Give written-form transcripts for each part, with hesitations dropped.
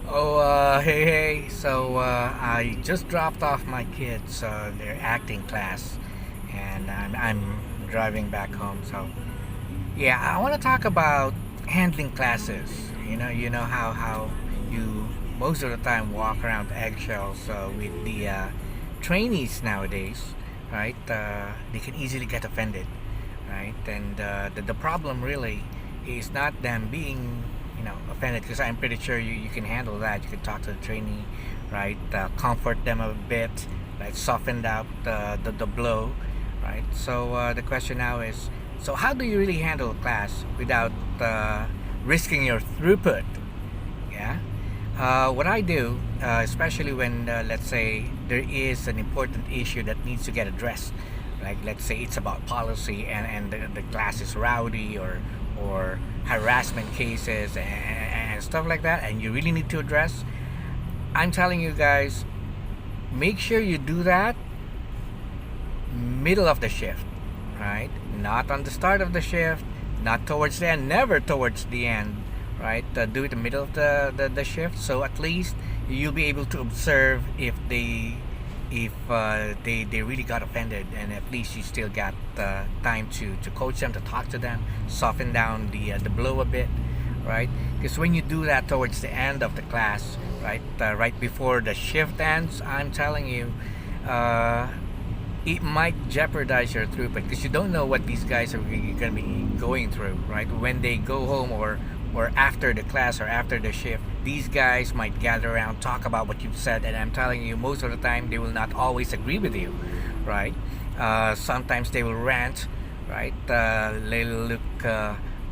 Hey. I just dropped off my kids, their acting class, and I'm driving back home. So, yeah, I want to talk about handling classes. You know how you most of the time walk around eggshells with the trainees nowadays, right? They can easily get offended, right? And the problem really is not them being offended, because I'm pretty sure you can handle that. You can talk to the trainee, right? Comfort them a bit, right? Soften out the blow, right? The question now is, so how do you really handle a class without risking your throughput? Yeah. What I do, especially when, let's say, there is an important issue that needs to get addressed, like let's say it's about policy, and the class is rowdy, or harassment cases, and stuff like that, and you really need to address. I'm telling you guys, make sure you do that middle of the shift, right? Not on the start of the shift, not towards the end, never towards the end, right? Do it in the middle of the shift, so at least you'll be able to observe if they really got offended, and at least you still got time to coach them, to talk to them, soften down the blow a bit, right? Because when you do that towards the end of the class, right, right before the shift ends, I'm telling you, uh, it might jeopardize your throughput, because you don't know what these guys are going to be going through, right? When they go home, or after the class, or after the shift, these guys might gather around, talk about what you've said, and I'm telling you, most of the time they will not always agree with you, right? Sometimes they will rant, right? They'll look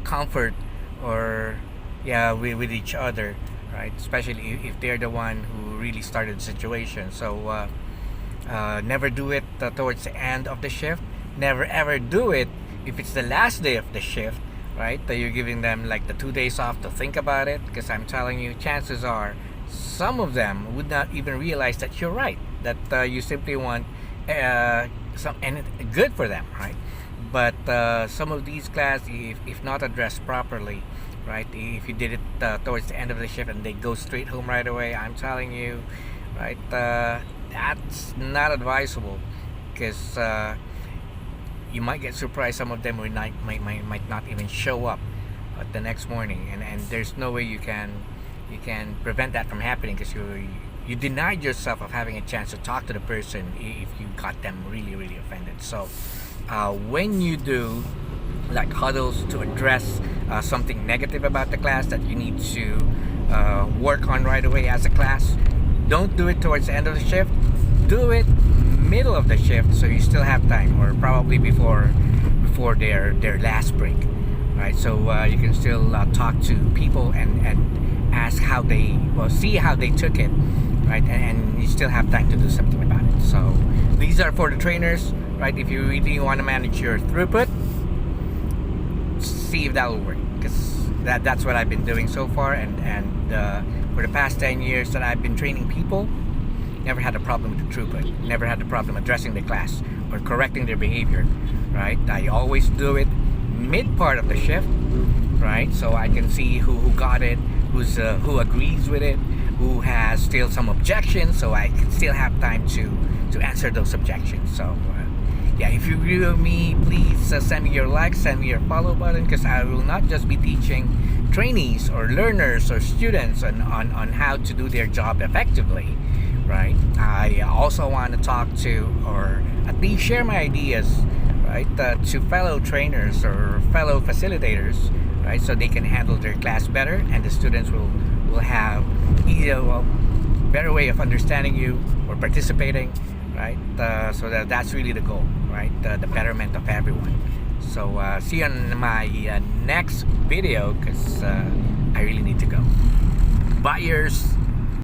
comfort, or yeah, with each other, right? Especially if they're the one who really started the situation. Never do it towards the end of the shift. Never ever do it if it's the last day of the shift, right? You're giving them like the 2 days off to think about it, because I'm telling you, chances are some of them would not even realize that you're right, that you simply want some, and good for them, right? But some of these class, if not addressed properly, right? If you did it towards the end of the shift and they go straight home right away, I'm telling you, right? That's not advisable, because you might get surprised. Some of them might not even show up the next morning, and there's no way you can prevent that from happening, because you denied yourself of having a chance to talk to the person if you got them really really offended. When you do like huddles to address something negative about the class that you need to work on right away as a class, don't do it towards the end of the shift. Do it middle of the shift, so you still have time, or probably before their last break, right? You can still talk to people, and ask how they, well, see how they took it, right? And you still have time to do something about it. So these are for the trainers, right? If you really want to manage your throughput, see if that will work, because that's what I've been doing so far, and for the past 10 years that I've been training people, never had a problem with the throughput, never had a problem addressing the class or correcting their behavior, right? I always do it mid part of the shift, right? So I can see who got it, who agrees with it, who has still some objections, so I can still have time to answer those objections. Yeah, if you agree with me, please send me your like, send me your follow button, because I will not just be teaching trainees or learners or students on how to do their job effectively, right? I also want to talk to, or at least share my ideas, right, to fellow trainers or fellow facilitators, right, so they can handle their class better, and the students will have either a better way of understanding you or participating, right? That's really the goal, right? The betterment of everyone. See you on my next video, because I really need to go. Bye, yours.